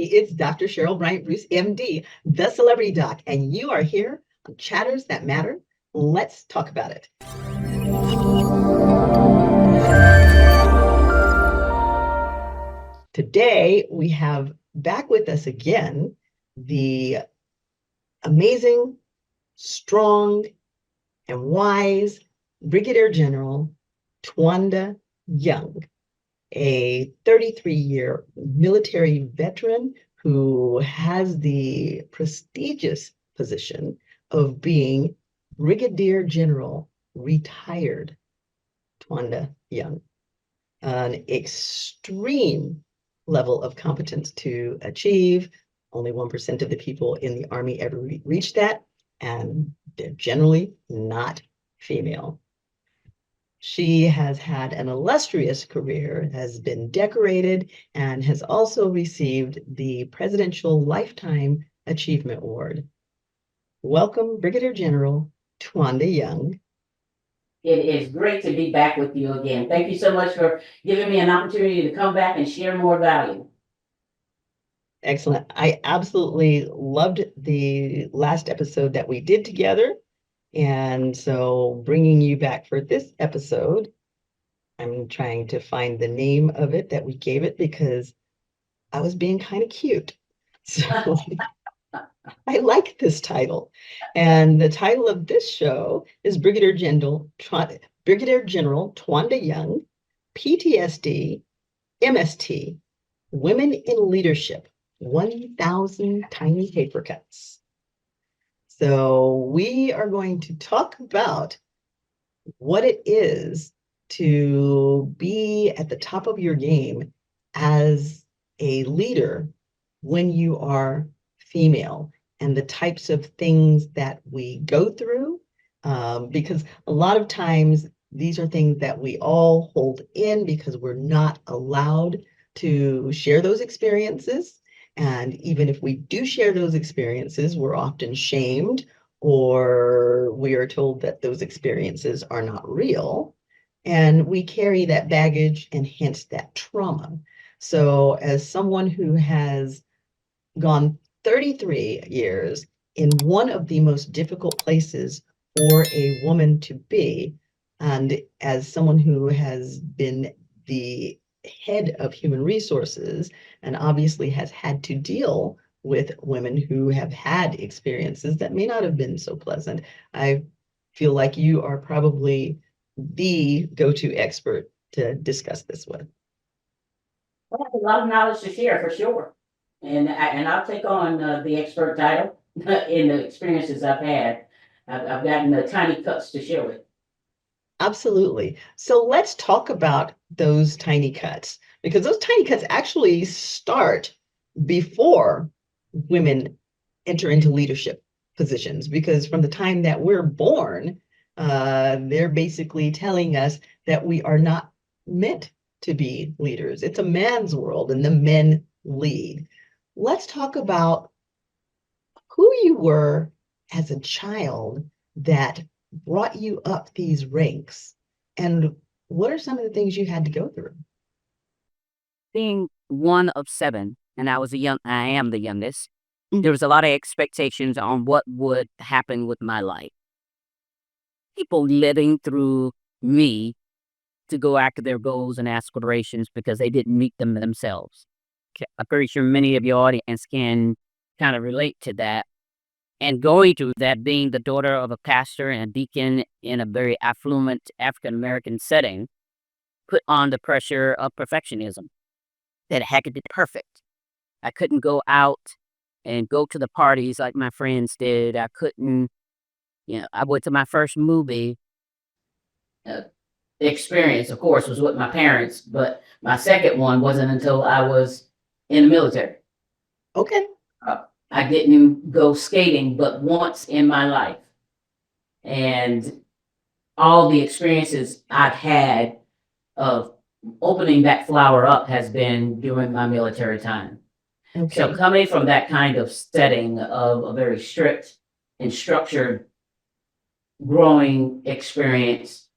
everybody. It's Dr. Cheryl Bryant Bruce, MD, the Celebrity Doc, and you are here on Chatters That Matter. Let's talk about it. Today, we have back with us again the amazing, strong, and wise Brigadier General Twanda Young, a 33-year military veteran who has the prestigious position of being Brigadier General retired Twanda Young, an extreme level of competence to achieve. Only 1% of the people in the Army ever reach that, and they're generally not female. She has had an illustrious career, has been decorated, and has also received the Presidential Lifetime Achievement Award. Welcome, Brigadier General Twanda Young. It is great to be back with you again. Thank you so much for giving me an opportunity to come back and share more value. Excellent. I absolutely loved the last episode that we did together. And so bringing you back for this episode, I'm trying to find the name of it that we gave it because I was being kind of cute. So I like this title. And the title of this show is Brigadier General Twanda Young, PTSD, MST, Women in Leadership, 1,000 Tiny Paper Cuts. So we are going to talk about what it is to be at the top of your game as a leader when you are female and the types of things that we go through, because a lot of times these are things that we all hold in because we're not allowed to share those experiences. And even if we do share those experiences, we're often shamed or we are told that those experiences are not real. And we carry that baggage and hence that trauma. So as someone who has gone 33 years in one of the most difficult places for a woman to be, and as someone who has been the head of human resources and obviously has had to deal with women who have had experiences that may not have been so pleasant, I feel like you are probably the go-to expert to discuss this with. I have a lot of knowledge to share for sure. And I'll take on the expert title in the experiences I've had. I've gotten the tiny cuts to show it. Absolutely. So let's talk about those tiny cuts, because those tiny cuts actually start before women enter into leadership positions, because from the time that we're born, they're basically telling us that we are not meant to be leaders. It's a man's world and the men lead. Let's talk about who you were as a child that brought you up these ranks, and what are some of the things you had to go through? Being one of seven, and I am the youngest, there was a lot of expectations on what would happen with my life. People living through me to go after their goals and aspirations because they didn't meet them themselves. I'm pretty sure many of your audience can kind of relate to that. And going through that, being the daughter of a pastor and a deacon in a very affluent African-American setting, put on the pressure of perfectionism, that it had to be perfect. I couldn't go out and go to the parties like my friends did. I couldn't, I went to my first movie. Experience, of course, was with my parents, but my second one wasn't until I was in the military. Okay. I didn't go skating but once in my life. And all the experiences I've had of opening that flower up has been during my military time. Okay. So coming from that kind of setting of a very strict and structured growing experience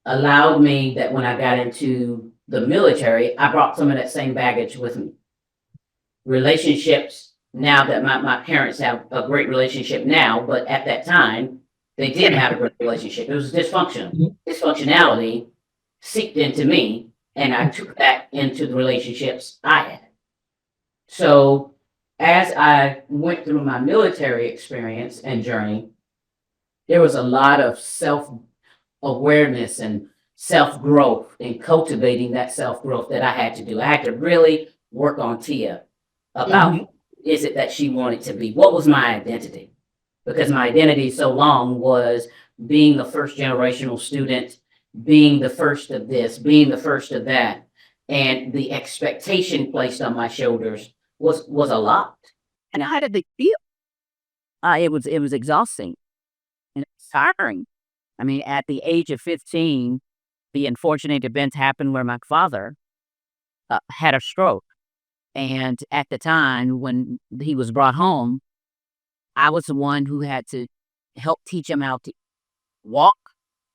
allowed me that when I got into the military, I brought some of that same baggage with me. relationships now that my parents have a great relationship now, but at that time, they didn't have a great relationship. It was dysfunctional. Mhm. Dysfunctionality seeped into me, and I took that into the relationships I had. So as I went through my military experience and journey, there was a lot of self awareness and self growth and cultivating that self growth that I had to do. I had to really work on Tia about Mhm. who is it that she wanted to be? What was my identity? Because my identity so long was being the first generational student, being the first of this, being the first of that. And the expectation placed on my shoulders was a lot. And how did they feel? It was exhausting and tiring. I mean, at the age of 15, the unfortunate event happened where my father had a stroke. And at the time when he was brought home, I was the one who had to help teach him how to walk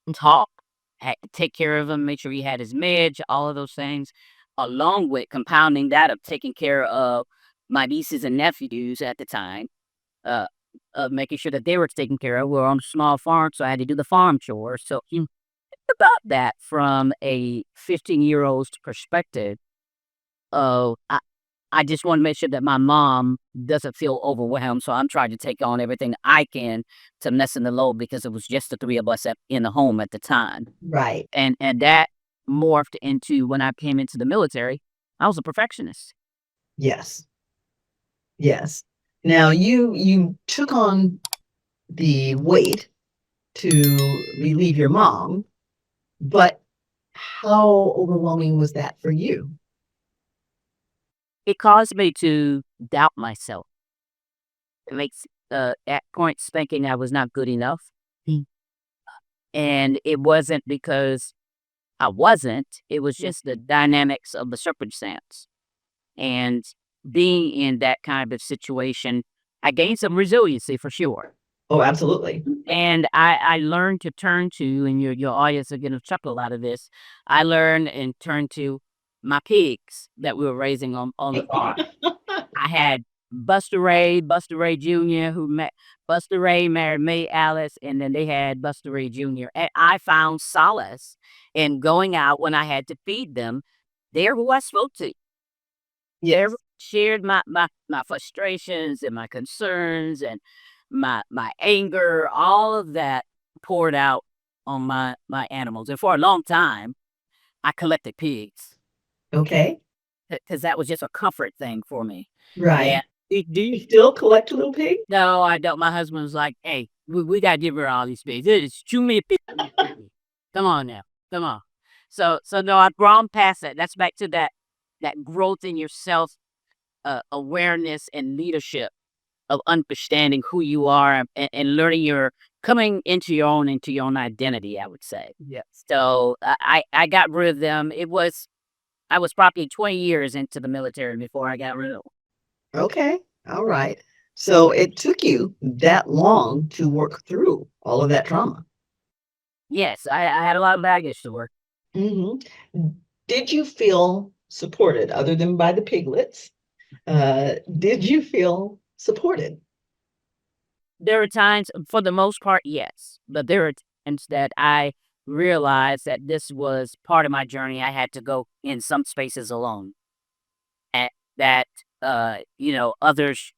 and talk, had to take care of him, make sure he had his meds, all of those things, along with compounding that of taking care of my nieces and nephews at the time, uh, of making sure that they were taken care of. We were on a small farm, so I had to do the farm chores. So you think about that from a 15-year-old's perspective of I just want to make sure that my mom doesn't feel overwhelmed. So I'm trying to take on everything I can to lessen the load because it was just the three of us in the home at the time. Right. And that morphed into when I came into the military, I was a perfectionist. Yes. Yes. Now you took on the weight to relieve your mom, but how overwhelming was that for you? It caused me to doubt myself. It makes at points thinking I was not good enough. Mm. And it wasn't because I wasn't, it was just the dynamics of the circumstance. And being in that kind of situation, I gained some resiliency for sure. Oh, absolutely. And I learned to turn to, and your audience are going to chuckle out of this. I learned and turned to my pigs that we were raising on the farm. I had Buster Ray Jr., who met Buster Ray married May Alice, and then they had Buster Ray Jr. And I found solace in going out when I had to feed them. They're who I spoke to. Yes. Shared my frustrations and my concerns and my anger, all of that poured out on my animals. And for a long time, I collected pigs Okay. because that was just a comfort thing for me. Right. And do You you? still collect little pig? No, I don't. My husband was like, "Hey, we gotta give her all these pigs. It's too many pigs. Come on now, come on." So no, I've grown past that. That's back to that growth in yourself, awareness and leadership of understanding who you are and learning your coming into your own identity, I would say. Yes. So I got rid of them. I was probably 20 years into the military before I got rid of them. Okay. All right. So it took you that long to work through all of that trauma. Yes, I had a lot of baggage to work. Hmm. Did you feel supported other than by the piglets? Did you feel supported? There are times, for the most part, yes, but there are times that I realized that this was part of my journey. I had to go in some spaces alone, and that others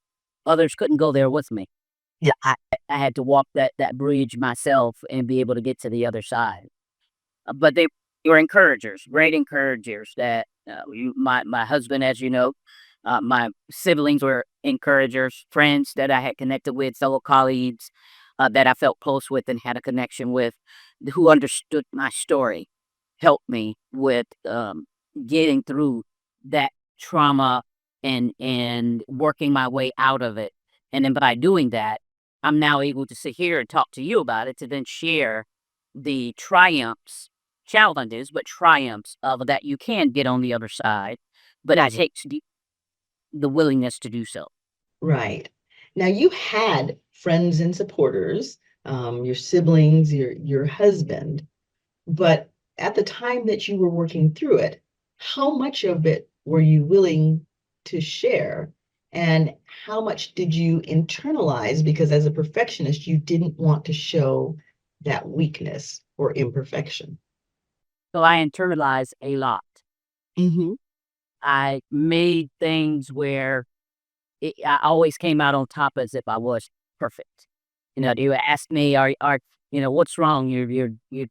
couldn't go there with me. Yeah. I had to walk that bridge myself and be able to get to the other side. But they were encouragers, great encouragers. That my husband, as you know, my siblings were encouragers, friends that I had connected with, fellow colleagues that I felt close with and had a connection with, who understood my story, helped me with getting through that trauma and working my way out of it. And then by doing that, I'm now able to sit here and talk to you about it to then share the triumphs, challenges, but triumphs of that you can get on the other side. But it Right. takes the willingness to do so. Right. Now you had friends and supporters, your siblings, your husband, but at the time that you were working through it, how much of it were you willing to share? And how much did you internalize? Because as a perfectionist, you didn't want to show that weakness or imperfection. So I internalized a lot. Mm-hmm. I made things where I always came out on top as if I was perfect. You would ask me, what's wrong? You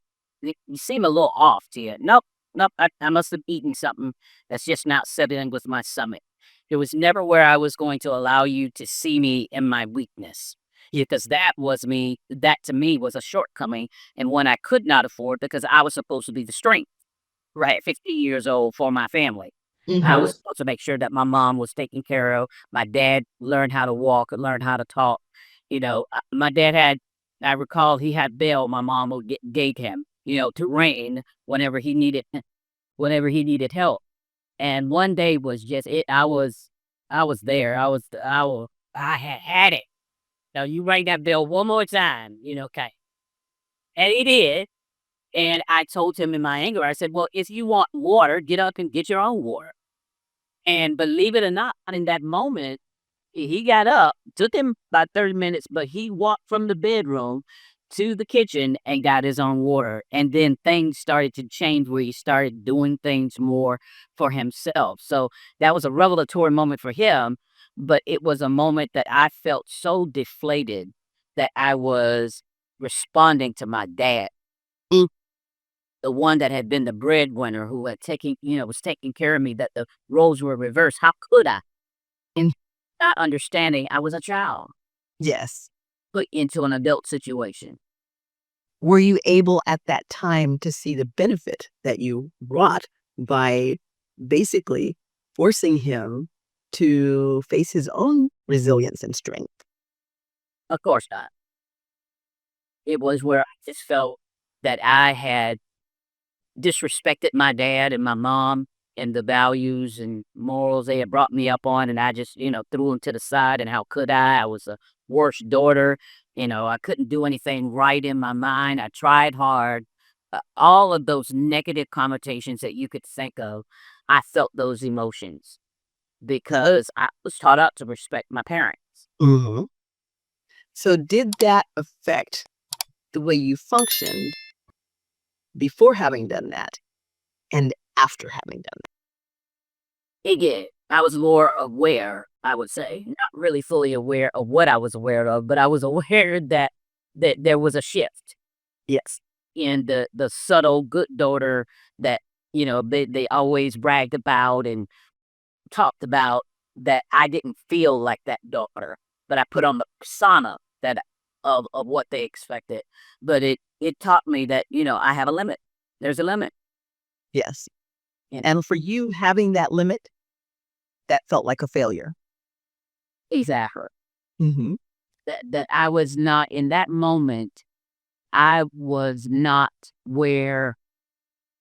seem a little off to you. Nope, nope. I must have eaten something that's just not settling with my stomach. It was never where I was going to allow you to see me in my weakness. Because that to me was a shortcoming and one I could not afford because I was supposed to be the strength, right? 50 years old for my family. I was supposed to make sure that my mom was taken care of. My dad learned how to walk and learn how to talk. My dad I recall he had bail my mom gave him, to rain whenever he needed help. And one day was just it. I was there. I had it. Now you ring that bell one more time, okay. And he did. And I told him in my anger, I said, well, if you want water, get up and get your own water. And believe it or not, in that moment, he got up, took him about 30 minutes, but he walked from the bedroom to the kitchen and got his own water. And then things started to change where he started doing things more for himself. So that was a revelatory moment for him, but it was a moment that I felt so deflated that I was responding to my dad, the one that had been the breadwinner who had was taking care of me, that the roles were reversed. How could I? And not understanding I was a child Yes. put into an adult situation. Were you able at that time to see the benefit that you brought by basically forcing him to face his own resilience and strength? Of course not. It was where I just felt that I had disrespected my dad and my mom and the values and morals they had brought me up on, and I just, threw them to the side. And how could I? I was a worst daughter. I couldn't do anything right in my mind. I tried hard. All of those negative connotations that you could think of, I felt those emotions because I was taught out to respect my parents. Mm-hmm. So did that affect the way you functioned before having done that and after having done It did. I was more aware, I would say, not really fully aware of what I was aware of, but I was aware that there was a shift that? Yes. in the subtle good daughter that they always bragged about and talked about, that I didn't feel like that daughter, but I put on the persona that of what they expected. But it taught me that I have a limit. There's a limit. Yes. And And for you having that limit, that felt like a failure. exactly Mm-hmm. that I was not in that moment. I was not where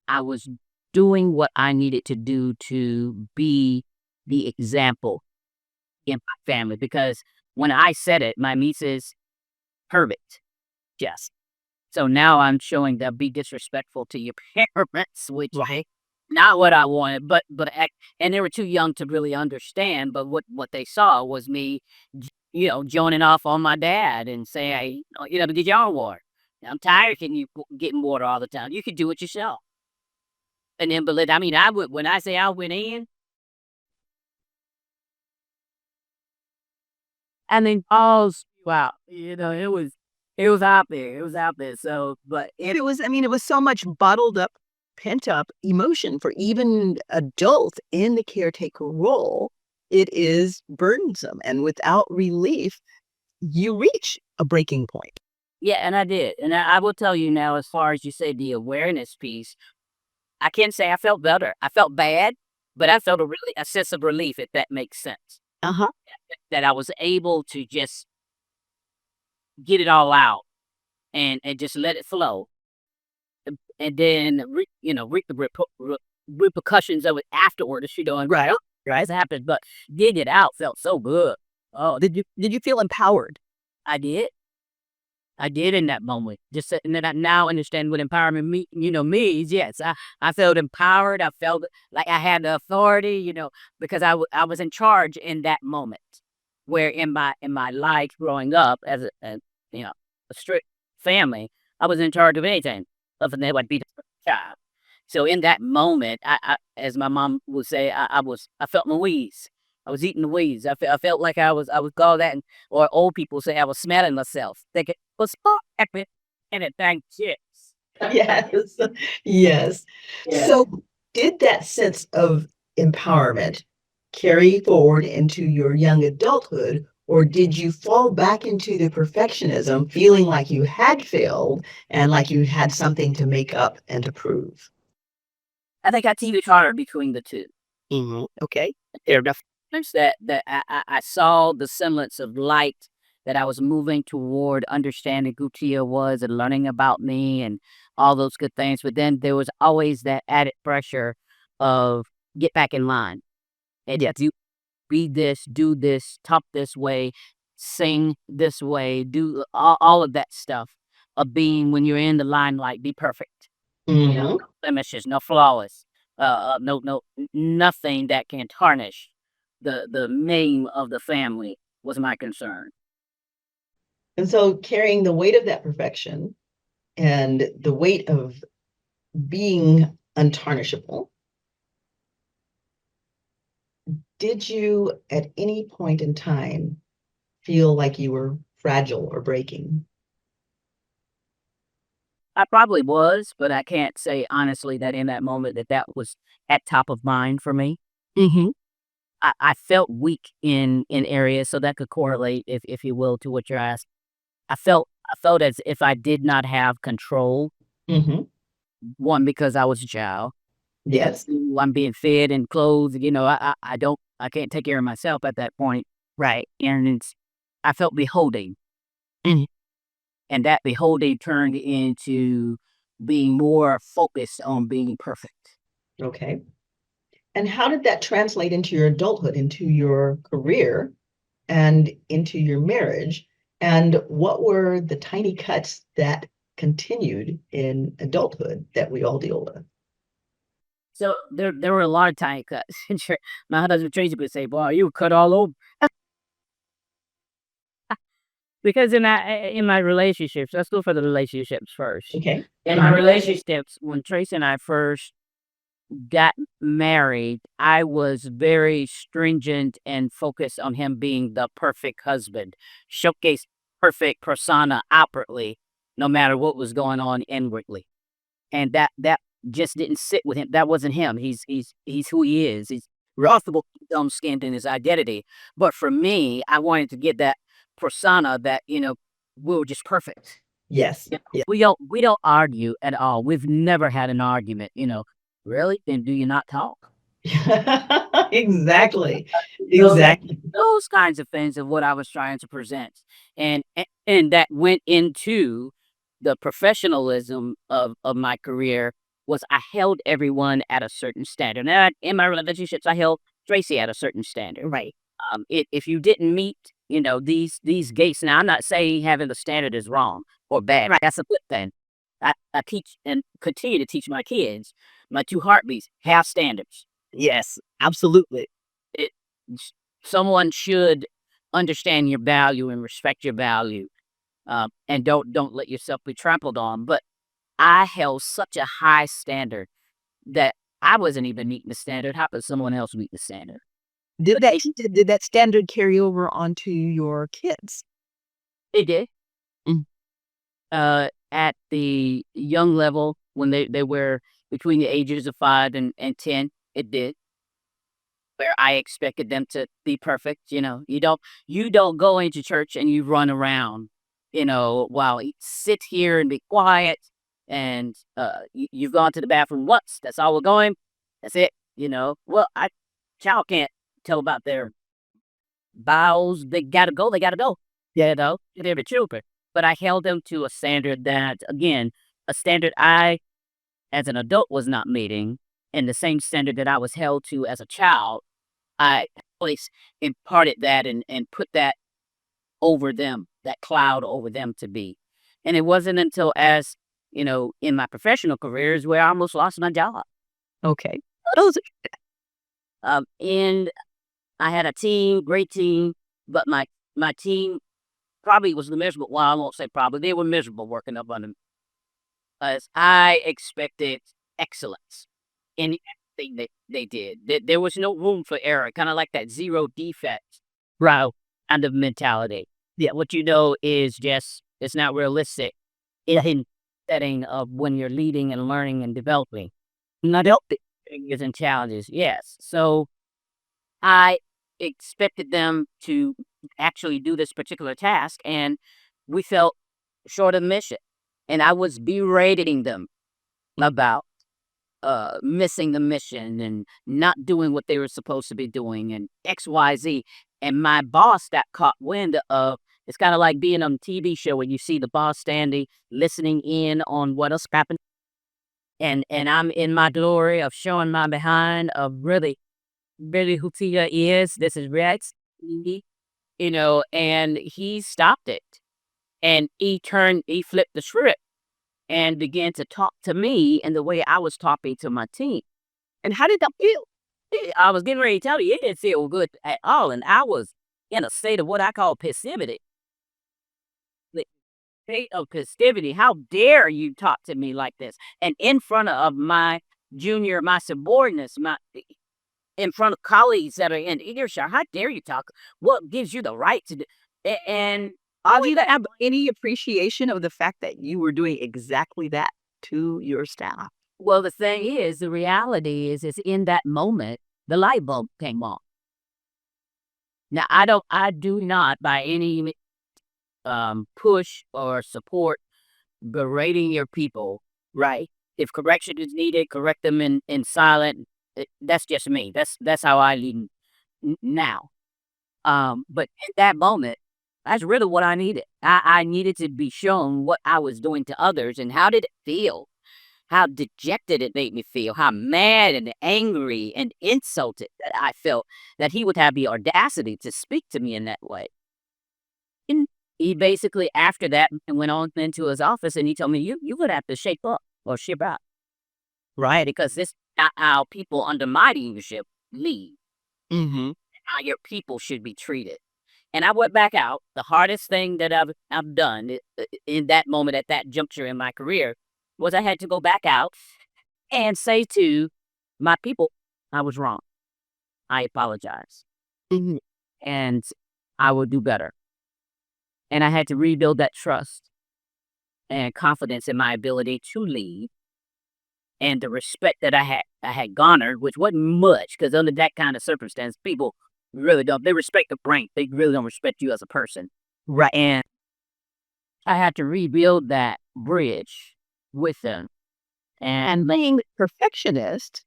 I was doing what I needed to do to be the example in my family. Because when I said it, my niece is perfect. Yes. So now I'm showing that be disrespectful to your parents, which Right. not what I wanted, and they were too young to really understand. But what they saw was me, joining off on my dad and saying, hey, to get your own water. I'm tired of getting water all the time. You could do it yourself. And then, but I mean, I would when I say I went in, and then pause. Wow, it was out there. It was out there. So, but And it was so much bottled up, pent up emotion for even adults in the caretaker role. It is burdensome. And without relief, you reach a breaking point. yeah, and I did, and I will tell you now, as far as you say the awareness piece, I can't say I felt better. I felt bad, but I felt a sense of relief, if that makes sense. Uh-huh. That I was able to just get it all out and just let it flow, and then reap the repercussions of it afterward. And Right. right, happened, but getting it out felt so good. Oh, Did you feel empowered? I did. I did in that moment. Just and then I now understand what empowerment means. Yes, I felt empowered. I felt like I had the authority, because I was in charge in that moment. Where in my life growing up as a strict family, I was in charge of anything other than what be the child. So in that moment, as my mom would say, I felt my wheeze. I was eating the wheeze. I felt like I would call that, or old people say I was smelling myself, thinking, "Was happy," and it thank chips. Yes, yes. Yeah. So did that sense of empowerment carry forward into your young adulthood, or did you fall back into the perfectionism, feeling like you had failed and like you had something to make up and to prove? I think I teetered harder between the two. Okay. There are times that I saw the semblance of light that I was moving toward understanding who Tia was and learning about me and all those good things. But then there was always that added pressure of get back in line and be this, do this, talk this way, sing this way, do all of that stuff of being when you're in the limelight, be perfect. Mhm. No blemishes, no flaws, nothing that can tarnish the name of the family was my concern. And so carrying the weight of that perfection and the weight of being untarnishable, did you at any point in time feel like you were fragile or breaking? I probably was, but I can't say honestly that in that moment that was at top of mind for me. Mm-hmm. I felt weak in areas, so that could correlate, if you will, to what you're asking. I felt as if I did not have control. Mhm. One, because I was a child. Yes. Two, I'm being fed and clothed. I can't take care of myself at that point. Right. And I felt beholding, Mhm. and that beholding turned into being more focused on being perfect. Okay. And how did that translate into your adulthood, into your career, and into your marriage? And what were the tiny cuts that continued in adulthood that we all deal with? So there were a lot of tiny cuts. Sure, my husband Tracy would say, "Boy, you were cut all over." Because in my relationships, let's go for the relationships first. Okay. In my relationships, when Tracy and I first got married, I was very stringent and focused on him being the perfect husband, showcase perfect persona outwardly, no matter what was going on inwardly. And that just didn't sit with him. That wasn't him. He's who he is. He's responsible, dumb skinned in his identity. But for me, I wanted to get that persona that, we were just perfect. Yes. Yeah. Yeah. We don't argue at all. We've never had an argument. Really? Then do you not talk? Exactly. Those Exactly. those kinds of things of what I was trying to present. And that went into the professionalism of my career was I held everyone at a certain standard. And in my relationships, I held Tracy at a certain standard. Right. If you didn't meet, these gates. Now, I'm not saying having the standard is wrong or bad. Right. That's a good thing. I teach and continue to teach my kids. My two heartbeats have standards. Yes. Absolutely. It someone should understand your value and respect your value, and don't let yourself be trampled on. But I held such a high standard that I wasn't even meeting the standard. How could someone else meet the standard? Did that standard carry over onto your kids? It did. Mm. At the young level, when they were between the ages of 5 and 10, it did. Where I expected them to be perfect. You don't go into church and you run around, while you sit here and be quiet. And you've gone to the bathroom once. That's all we're going. That's it. Well, I child can't tell about their bowels. They gotta go. They gotta go. They're the children. But I held them to a standard that, again, a standard I, as an adult, was not meeting, and the same standard that I was held to as a child. I always imparted that and put that over them, that cloud over them to be. And it wasn't until as, in my professional careers where I almost lost my job. Okay. Those And I had a team, great team, but my team probably was miserable. Well, I won't say probably. They were miserable working up under me. Because I expected excellence in everything that they did. There was no room for error, kind of like that zero defect route kind of mentality. Yeah, what is just, it's not realistic in setting of when you're leading and learning and developing. Not helping and challenges, yes. So I expected them to actually do this particular task, and we felt short of mission. And I was berating them about missing the mission and not doing what they were supposed to be doing and XYZ. And my boss got caught wind of, it's kind of like being on a TV show where you see the boss standing, listening in on what else happened. And I'm in my glory of showing my behind of really, really who Tia is. This is Rex, and he stopped it. And he flipped the script and began to talk to me in the way I was talking to my team. And how did that feel? I was getting ready to tell you, it didn't feel good at all. And I was in a state of what I call passivity. The state of passivity. How dare you talk to me like this? And in front of my subordinates, in front of colleagues that are in earshot, how dare you talk? What gives you the right to do? And Did you have any appreciation of the fact that you were doing exactly that to your staff? well, the thing is, the reality is in that moment, the light bulb came on. Now, I do not by any push or support berating your people, right? If correction is needed, correct them in silent. That's just me. That's how I lead now. But in that moment, that's really what I needed. I needed to be shown what I was doing to others and how did it feel? How dejected it made me feel, how mad and angry and insulted that I felt that he would have the audacity to speak to me in that way. And he basically, after that, went on into his office and he told me, you would have to shape up or ship out. Right? Because this is not how people under my leadership lead. Mm-hmm. How your people should be treated. And I went back out. The hardest thing that I've done in that moment, at that juncture in my career, was I had to go back out and say to my people, I was wrong. I apologize. Mm-hmm. And I will do better. And I had to rebuild that trust and confidence in my ability to lead and the respect that I had garnered, which wasn't much, because under that kind of circumstance, people really don't. They respect the brain. They really don't respect you as a person. Right. And I had to rebuild that bridge with them. And being perfectionist,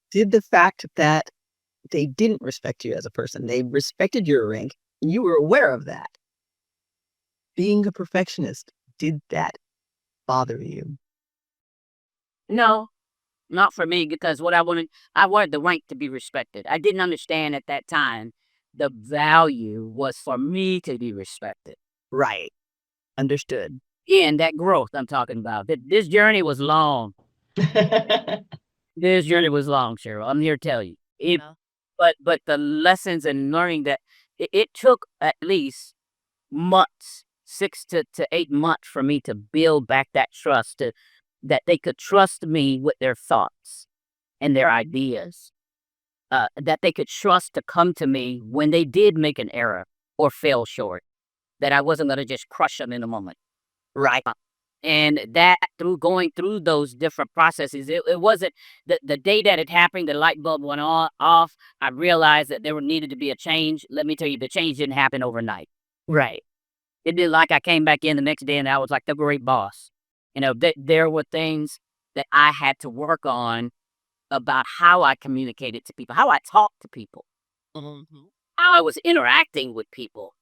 did the fact that they didn't respect you as a person, they respected your rank, and you were aware of that. Being a perfectionist, did that bother you? No, not for me, because I wanted the rank to be respected. I didn't understand at that time the value was for me to be respected. Right. Understood. And that growth I'm talking about. This journey was long. This journey was long, Cheryl. I'm here to tell you. But the lessons and learning that it took at least months, 6 to 8 months for me to build back that trust, that they could trust me with their thoughts and their ideas, that they could trust to come to me when they did make an error or fell short, that I wasn't going to just crush them in a moment. Right. And that through going through those different processes, it wasn't the day that it happened, the light bulb went off. I realized that there needed to be a change. Let me tell you, the change didn't happen overnight. Right. It did like I came back in the next day and I was like the great boss. There were things that I had to work on about how I communicated to people, how I talked to people, Mm-hmm. how I was interacting with people,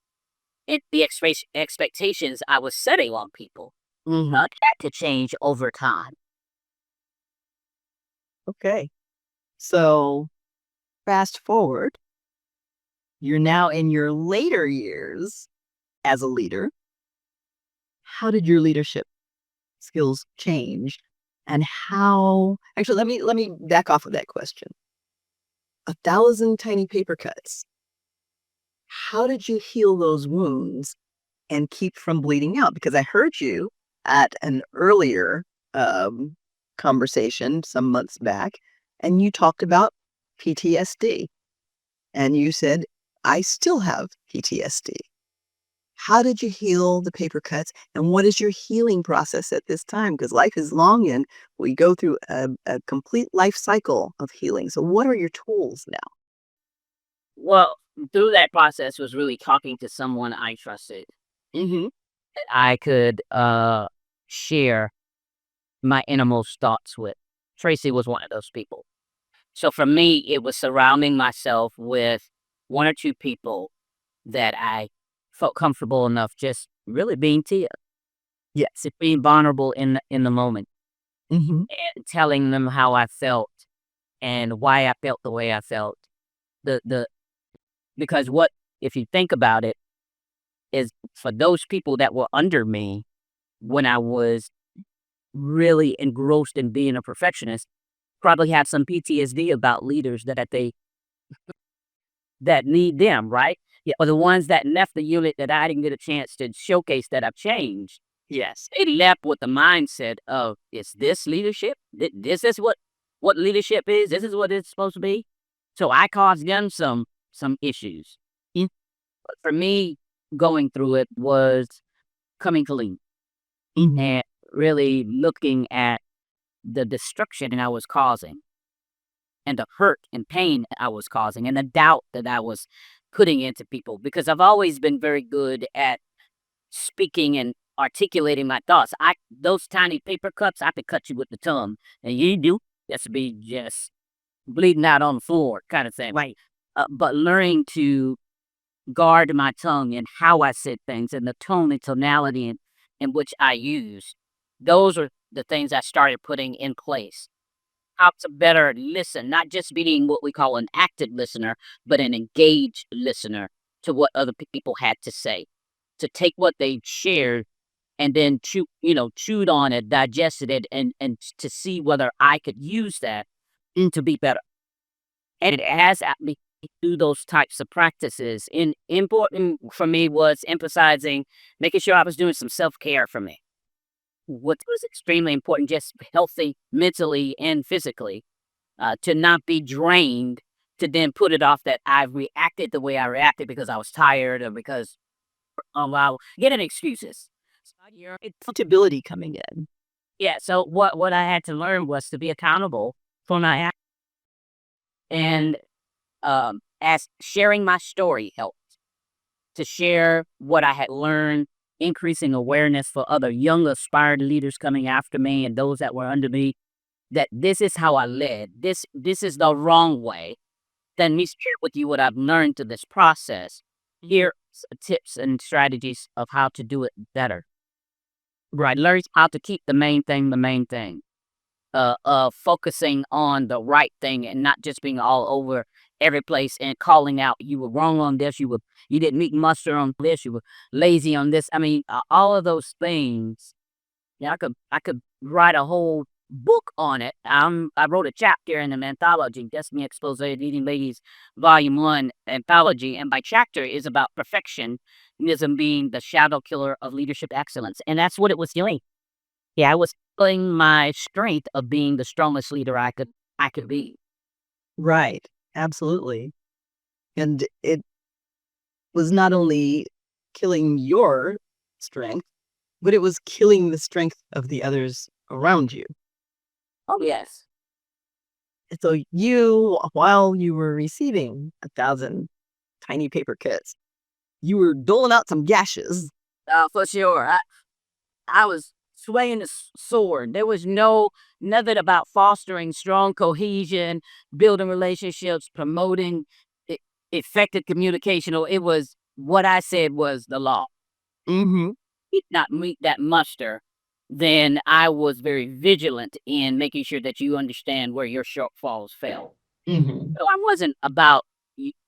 and the expectations I was setting on people. Mm-hmm. That to change over time. Okay. So fast forward, you're now in your later years as a leader. how did your leadership skills change? And how, actually, let me back off of that question. 1,000 tiny paper cuts. How did you heal those wounds and keep from bleeding out? Because I heard you at an earlier conversation some months back, and you talked about PTSD. And you said, I still have PTSD. How did you heal the paper cuts? And what is your healing process at this time? Because life is long and we go through a complete life cycle of healing. So, what are your tools now? Well, through that process was really talking to someone I trusted. Mm-hmm. I could share my innermost thoughts with. Tracy was one of those people. So for me, it was surrounding myself with one or two people that I felt comfortable enough just really being Tia. Yes, being vulnerable in the moment Mm-hmm. and telling them how I felt and why I felt the way I felt. The because what if you think about it is for those people that were under me when I was really engrossed in being a perfectionist, probably have some PTSD about leaders that need them, right? Yeah, or the ones that left the unit that I didn't get a chance to showcase that I've changed. Yes. They left with the mindset of, is this leadership? This is what leadership is. This is what it's supposed to be. So I caused them some issues. But for me, going through it was coming clean and really looking at the destruction that I was causing and the hurt and pain I was causing and the doubt that I was putting into people, because I've always been very good at speaking and articulating my thoughts. Those tiny paper cuts, I could cut you with the tongue, and you do just be just bleeding out on the floor, kind of thing. Right. But learning to guard my tongue and how I said things and the tone and tonality in which I use, those are the things I started putting in place. How to better listen, not just being what we call an active listener, but an engaged listener to what other people had to say. To take what they shared and then chewed on it, digested it, and to see whether I could use that to be better. And it has me do those types of practices. And important for me was emphasizing, making sure I was doing some self-care for me. What was extremely important, just healthy mentally and physically, to not be drained, to then put it off that I reacted the way I reacted because I was tired or because getting excuses. It's accountability coming in. Yeah, so what I had to learn was to be accountable for my act, and as sharing my story helped to share what I had learned, increasing awareness for other young aspired leaders coming after me and those that were under me, that this is how I led. This is the wrong way. Then me share with you what I've learned through this process. Here are tips and strategies of how to do it better. Right, learn how to keep the main thing. Focusing on the right thing and not just being all over every place and calling out, you were wrong on this, you didn't meet muster on this, you were lazy on this. I mean, all of those things. Yeah, I could write a whole book on it. I wrote a chapter in an anthology, That's Me Expose Leading Ladies, Volume 1 anthology, and my chapter is about perfectionism being the shadow killer of leadership excellence. And that's what it was doing. Yeah, I was feeling my strength of being the strongest leader I could be. Right. Absolutely. And it was not only killing your strength, but it was killing the strength of the others around you. Oh yes. So you, while you were receiving 1,000 tiny paper cuts, you were doling out some gashes. For sure. I was swaying the sword. There was nothing about fostering strong cohesion, building relationships, promoting effective communication. Or it was what I said was the law. Mm-hmm. Did not meet that muster, then I was very vigilant in making sure that you understand where your shortfalls fell. Mm-hmm. So I wasn't about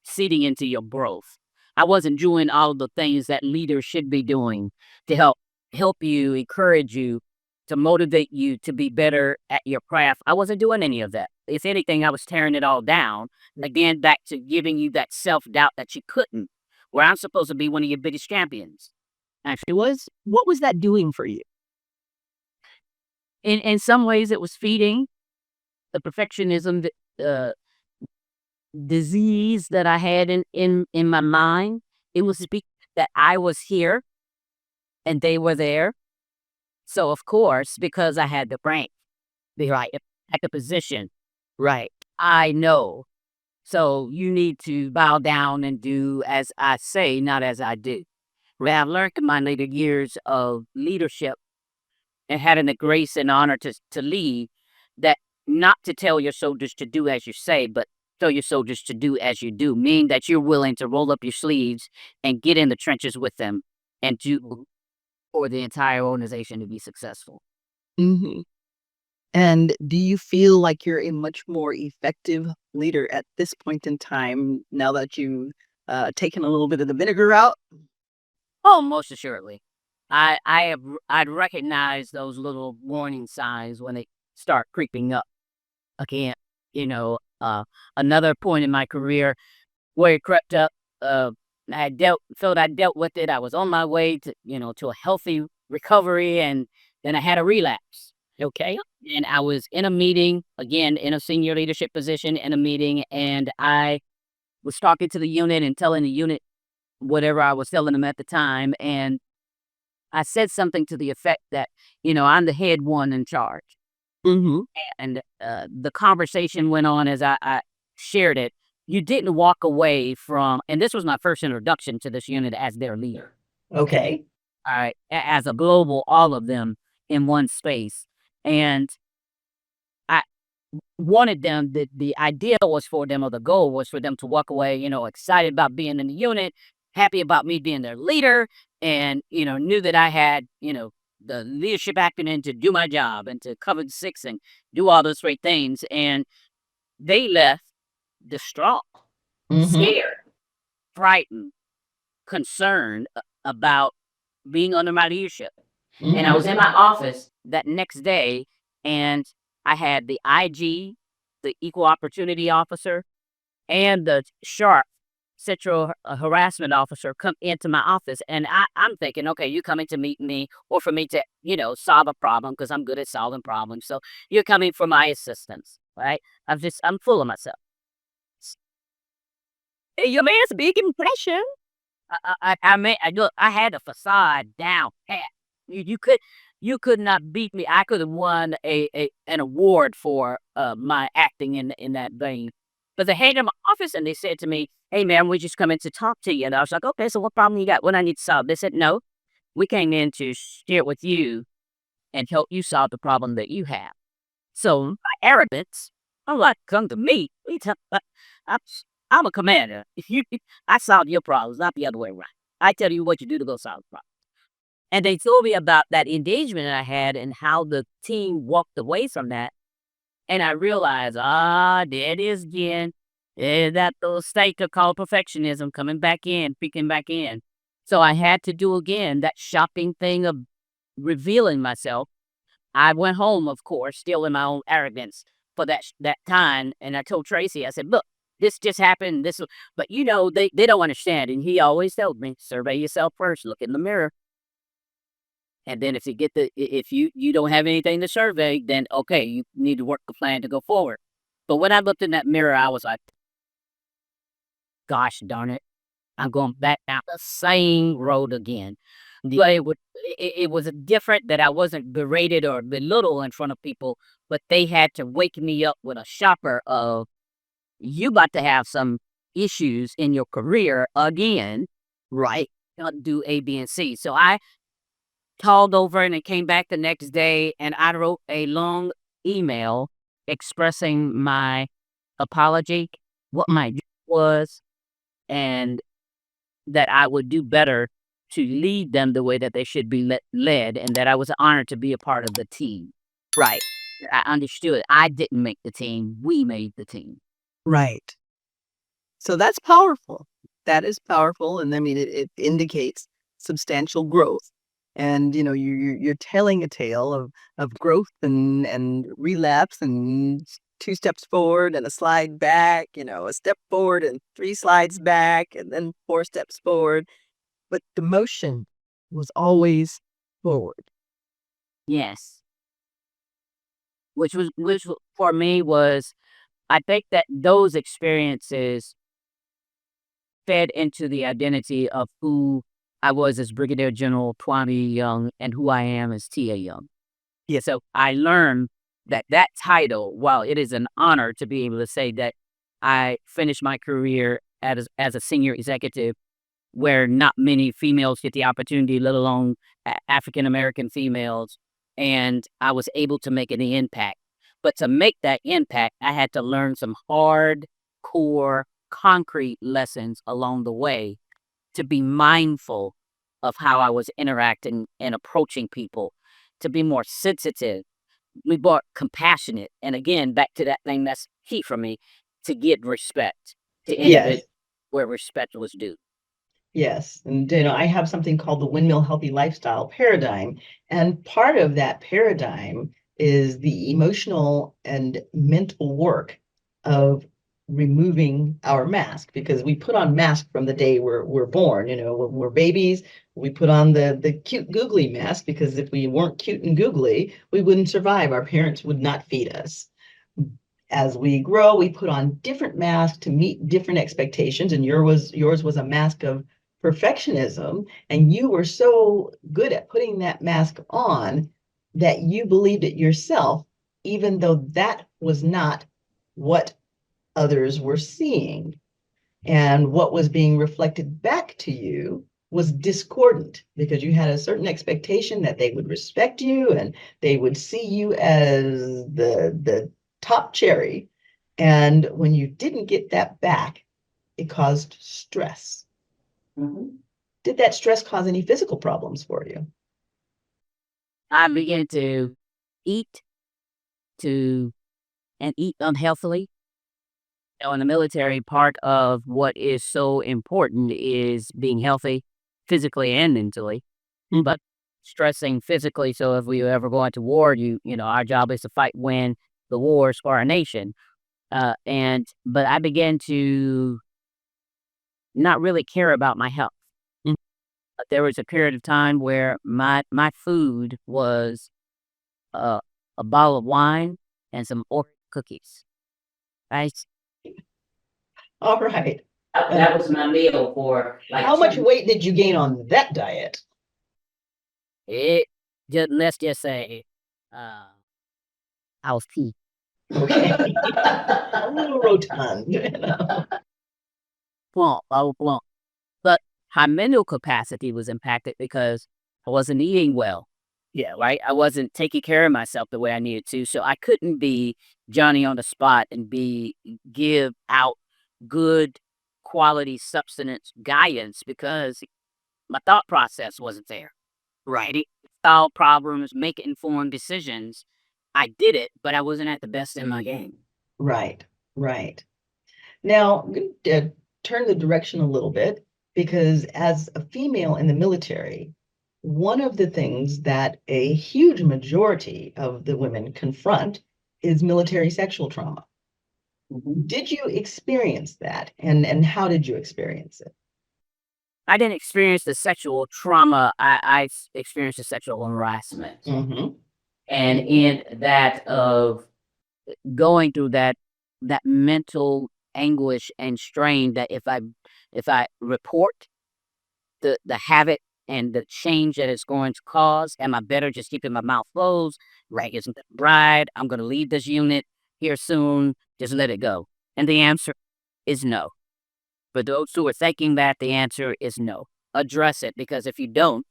seeding into your growth. I wasn't doing all of the things that leaders should be doing to help help you, encourage you, to motivate you to be better at your craft. I wasn't doing any of that. If anything, I was tearing it all down. Again, back to giving you that self-doubt that you couldn't, where I'm supposed to be one of your biggest champions. It was, what was that doing for you? In some ways, it was feeding the perfectionism disease that I had in my mind. It was speaking that I was here and they were there. So of course, because I had the rank, the right at the position, Right. I know. So you need to bow down and do as I say, not as I do. Well, I've learned in my later years of leadership and having the grace and honor to lead, that not to tell your soldiers to do as you say, but tell your soldiers to do as you do, meaning that you're willing to roll up your sleeves and get in the trenches with them and do for the entire organization to be successful. Hmm. And do you feel like you're a much more effective leader at this point in time now that you've taken a little bit of the vinegar out? Oh, most assuredly. I'd recognize those little warning signs when they start creeping up again. You know, another point in my career where it crept up, felt I dealt with it. I was on my way to, to a healthy recovery, and then I had a relapse. Okay. And I was in a meeting, again, in a senior leadership position in a meeting, and I was talking to the unit and telling the unit whatever I was telling them at the time. And I said something to the effect that, I'm the head one in charge. Hmm. And the conversation went on as I shared it. You didn't walk away from, and this was my first introduction to this unit as their leader. Okay. All right, as a global, all of them in one space. And I wanted them, the idea was for them, or the goal was for them to walk away, excited about being in the unit, happy about me being their leader, and, knew that I had, the leadership acumen to do my job and to cover the six and do all those great things. And they left distraught, Hmm. scared, frightened, concerned about being under my leadership. And I was in my office that next day, and I had the IG, the Equal Opportunity Officer, and the sharp sexual harassment officer come into my office. And I'm thinking, okay, you're coming to meet me or for me to, solve a problem, because I'm good at solving problems. So you're coming for my assistance, right? I'm full of myself. Hey, your man's big impression. Look, I had a facade down pat. You could not beat me. I could have won an award for my acting in that vein. But they came to my office and they said to me, "Hey, man, we just come in to talk to you." And I was like, "Okay, so what problem you got? What I need to solve?" They said, "No, we came in to share with you and help you solve the problem that you have." So my arrogance, I'm like, "Come to me. What you talking about? I'm, I'm a commander. If you, I solve your problems, not the other way around. I tell you what you do to go solve the problem." And they told me about that engagement that I had and how the team walked away from that. And I realized, there it is again. That little state called perfectionism coming back in, peeking back in. So I had to do again that shopping thing of revealing myself. I went home, of course, still in my own arrogance for that time. And I told Tracy, I said, "Look, this just happened. But they don't understand." And he always told me, survey yourself first, look in the mirror. And then if you don't have anything to survey, then okay, you need to work the plan to go forward. But when I looked in that mirror, I was like, gosh darn it, I'm going back down the same road again. But it was different that I wasn't berated or belittled in front of people, but they had to wake me up with a shocker of, you about to have some issues in your career again, right? Not do A, B, and C. So I called over and it came back the next day, and I wrote a long email expressing my apology, what my job was, and that I would do better to lead them the way that they should be led, and that I was honored to be a part of the team. Right. I understood I didn't make the team, we made the team. Right. So that's powerful. That is powerful. And I mean, it indicates substantial growth And you're telling a tale of growth and relapse and 2 steps forward and a slide back, a step forward and 3 slides back and then 4 steps forward. But the motion was always forward. Yes. Which for me was, I think that those experiences fed into the identity of who I was as Brigadier General Twanda Young and who I am as Tia Young. Yeah, so I learned that title, while it is an honor to be able to say that I finished my career as a senior executive, where not many females get the opportunity, let alone African American females, and I was able to make an impact. But to make that impact, I had to learn some hard, core, concrete lessons along the way to be mindful of how I was interacting and approaching people, to be more sensitive, be more compassionate. And again, back to that thing that's key for me, to get respect to individuals Yes. where respect was due. Yes. And I have something called the windmill healthy lifestyle paradigm. And part of that paradigm is the emotional and mental work of removing our mask, because we put on masks from the day we're born. When we're babies, we put on the cute googly mask, because if we weren't cute and googly, we wouldn't survive. Our parents would not feed us. As we grow, we put on different masks to meet different expectations. And yours was a mask of perfectionism. And you were so good at putting that mask on that you believed it yourself, even though that was not what others were seeing. And what was being reflected back to you was discordant, because you had a certain expectation that they would respect you and they would see you as the top cherry. And when you didn't get that back, it caused stress. Mhm. Did that stress cause any physical problems for you? I began to eat and eat unhealthily. In the military, part of what is so important is being healthy physically and mentally, but stressing physically. So if we ever go into war, our job is to fight, win the wars for our nation. But I began to not really care about my health. There was a period of time where my food was uh, a bottle of wine and some Oreo cookies. Right? All right. That was my meal for like How much 2 weight did you gain on that diet? It let's just say, I was peaked. Okay. A little rotund. Plump, I was plump. But my mental capacity was impacted because I wasn't eating well. Yeah, right. I wasn't taking care of myself the way I needed to, so I couldn't be Johnny on the spot and give out good quality substance guidance, because my thought process wasn't there. Right. Solve problems, make informed decisions. I did it, but I wasn't at the best in my game. Right, right. Now, I'm going to turn the direction a little bit, because as a female in the military, one of the things that a huge majority of the women confront is military sexual trauma. Mhm. Did you experience that? And how did you experience it? I didn't experience the sexual trauma. I experienced the sexual harassment. Mm-hmm. And in that of going through that mental anguish and strain, that if I report the havoc and the change that it's going to cause, am I better just keeping my mouth closed? Right, isn't the bride? I'm going to leave this unit here soon. Just let it go. And the answer is no. For those who are thinking that, the answer is no. Address it, because if you don't,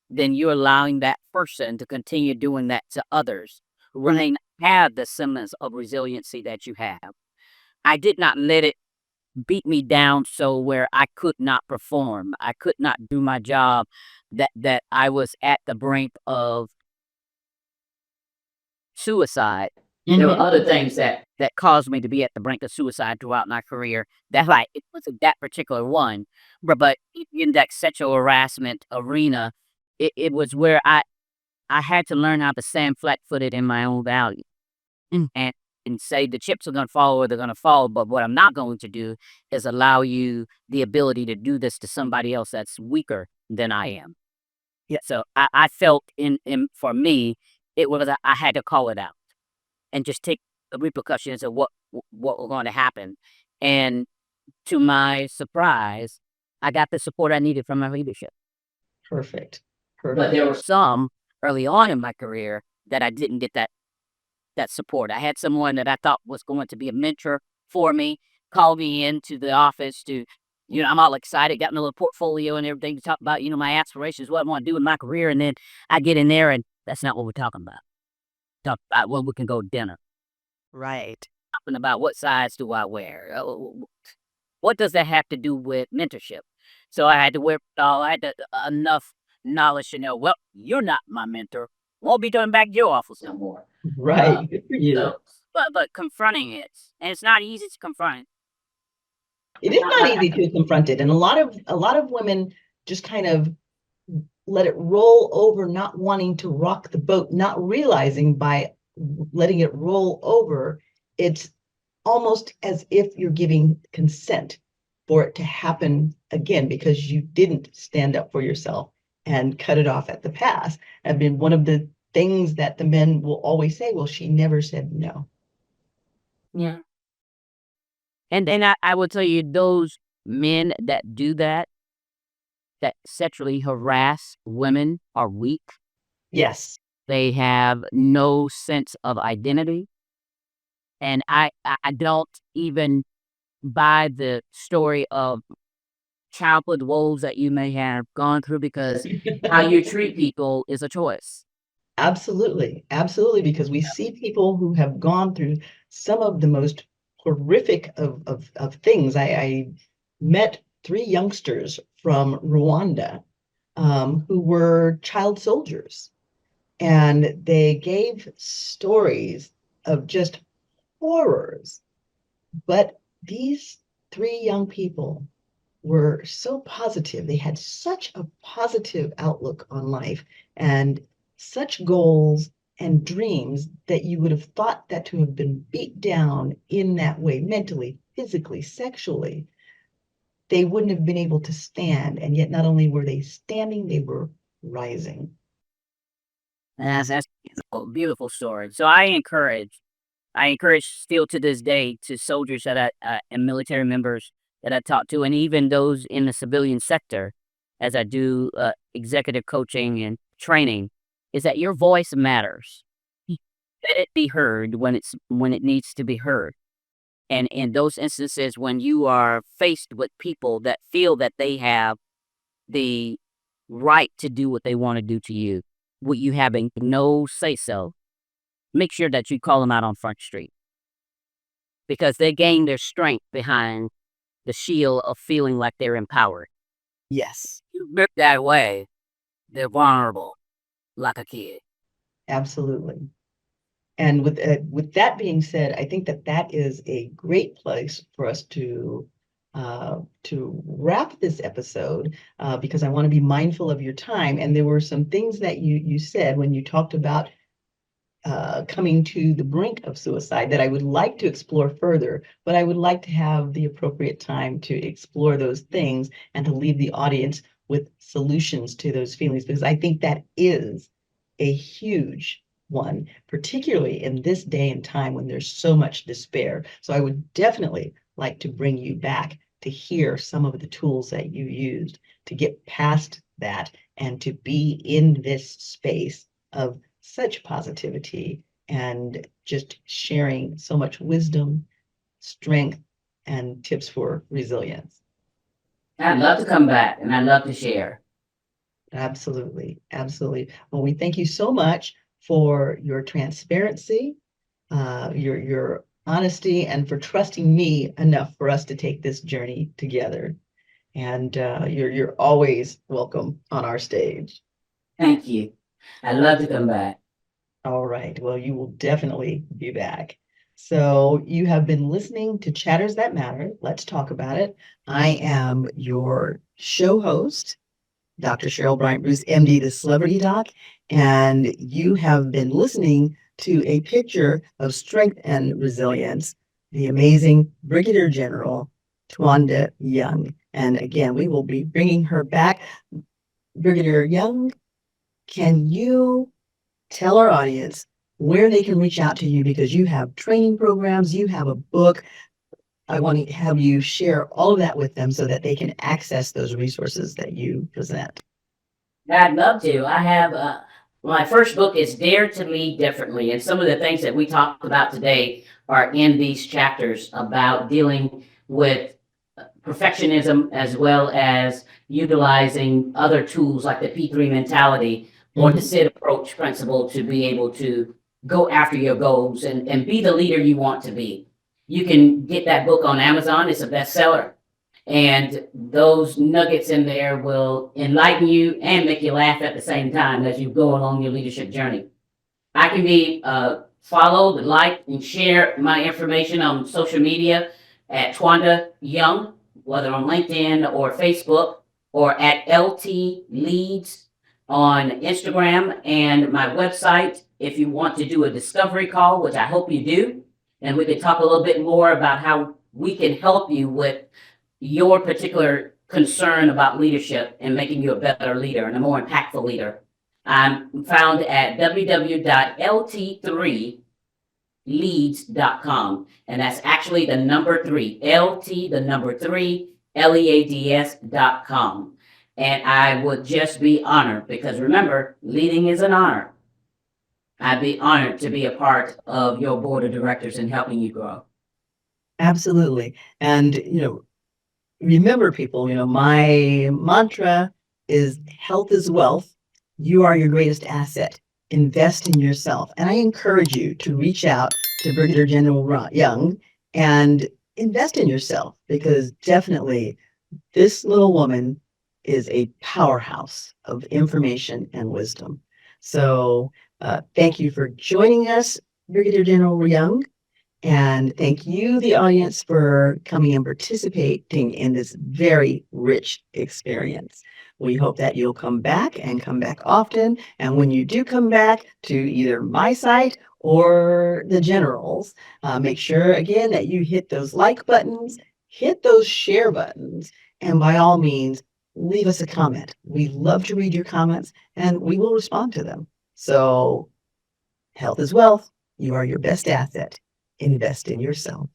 then you're allowing that person to continue doing that to others who may not have the semblance of resiliency that you have. I did not let it beat me down so where I could not perform. I could not do my job, that I was at the brink of suicide. There were Mhm. other things that caused me to be at the brink of suicide throughout my career. That, like, it wasn't that particular one, but in that sexual harassment arena, it was where I had to learn how to stand flat-footed in my own value. And say the chips are going to fall or they're going to fall, but what I'm not going to do is allow you the ability to do this to somebody else that's weaker than I am. Yeah. So I felt for me, it was I had to call it out and just take the repercussions of what were going to happen. And to my surprise, I got the support I needed from my leadership. Perfect. But Perfect. there were Some early on in my career that I didn't get that support. I had someone that I thought was going to be a mentor for me call me into the office to, I'm all excited, got my little portfolio and everything to talk about, my aspirations, what I want to do in my career. And then I get in there and that's not what we're talking about. Talk about when we can go to dinner. Right. Talking about what size do I wear? What does that have to do with mentorship? So I had to enough knowledge to know, well, you're not my mentor. Won't be coming back to your office no more. Right. Good for you. So, but confronting it, and it's not easy to confront. It is not easy to confront it. And a lot of women just kind of let it roll over, not wanting to rock the boat, not realizing by letting it roll over, it's almost as if you're giving consent for it to happen again because you didn't stand up for yourself and cut it off at the pass. I mean, one of the things that the men will always say, well, she never said no. Yeah. And I will tell you, those men that do that sexually harass women are weak. Yes. They have no sense of identity. And I don't even buy the story of childhood woes that you may have gone through because how you treat people is a choice. Absolutely. Absolutely. Because we see people who have gone through some of the most horrific of things. I met 3 youngsters from Rwanda who were child soldiers. And they gave stories of just horrors. But these 3 young people were so positive. They had such a positive outlook on life and such goals and dreams that you would have thought that to have been beat down in that way, mentally, physically, sexually, they wouldn't have been able to stand. And yet not only were they standing, they were rising. That's a beautiful story. So I encourage still to this day to soldiers that and military members that I talk to, and even those in the civilian sector, as I do executive coaching and training, is that your voice matters. Let it be heard when it needs to be heard. And in those instances when you are faced with people that feel that they have the right to do what they want to do to you, with you having no say-so, make sure that you call them out on Front Street. Because they gain their strength behind the shield of feeling like they're empowered. Yes. You look that way, they're vulnerable, like a kid. Absolutely. And with that being said, I think that is a great place for us to wrap this episode because I want to be mindful of your time. And there were some things that you said when you talked about coming to the brink of suicide that I would like to explore further, but I would like to have the appropriate time to explore those things and to leave the audience with solutions to those feelings, because I think that is a huge one, particularly in this day and time when there's so much despair. So I would definitely like to bring you back to hear some of the tools that you used to get past that and to be in this space of such positivity and just sharing so much wisdom, strength, and tips for resilience. I'd love to come back and I'd love to share. Absolutely. Absolutely. Well, we thank you so much for your transparency, your honesty, and for trusting me enough for us to take this journey together. And you're always welcome on our stage. Thank you. I'd love to come back. All right. Well, you will definitely be back. So you have been listening to Chatters That Matter. Let's talk about it. I am your show host, Dr. Cheryl Bryant Bruce, MD, the Celebrity Doc, and you have been listening to a picture of strength and resilience, the amazing Brigadier General Twanda Young. And again, we will be bringing her back. Brigadier Young, can you tell our audience where they can reach out to you, because you have training programs, you have a book. I want to have you share all of that with them so that they can access those resources that you present. I'd love to. I have my first book is Dare to Lead Differently, and some of the things that we talked about today are in these chapters about dealing with perfectionism as well as utilizing other tools like the P3 mentality or the SID approach principle to be able to go after your goals and be the leader you want to be. You can get that book on Amazon. It's a bestseller. And those nuggets in there will enlighten you and make you laugh at the same time as you go along your leadership journey. I can be followed, liked, and share my information on social media at Twanda Young, whether on LinkedIn or Facebook, or at LT Leads on Instagram, and my website if you want to do a discovery call, which I hope you do. And we could talk a little bit more about how we can help you with your particular concern about leadership and making you a better leader and a more impactful leader. I'm found at www.lt3leads.com. And that's actually the number 3, LT, the number 3, LEADS.com. And I would just be honored, because remember, leading is an honor. I'd be honored to be a part of your board of directors and helping you grow. Absolutely. And, remember, people, my mantra is health is wealth. You are your greatest asset. Invest in yourself. And I encourage you to reach out to Brigadier General Young and invest in yourself, because definitely this little woman is a powerhouse of information and wisdom. So thank you for joining us, Brigadier General Young. And thank you, the audience, for coming and participating in this very rich experience. We hope that you'll come back and come back often. And when you do come back to either my site or the General's, make sure again that you hit those like buttons, hit those share buttons, and by all means, leave us a comment. We love to read your comments and we will respond to them. So health is wealth. You are your best asset. Invest in yourself.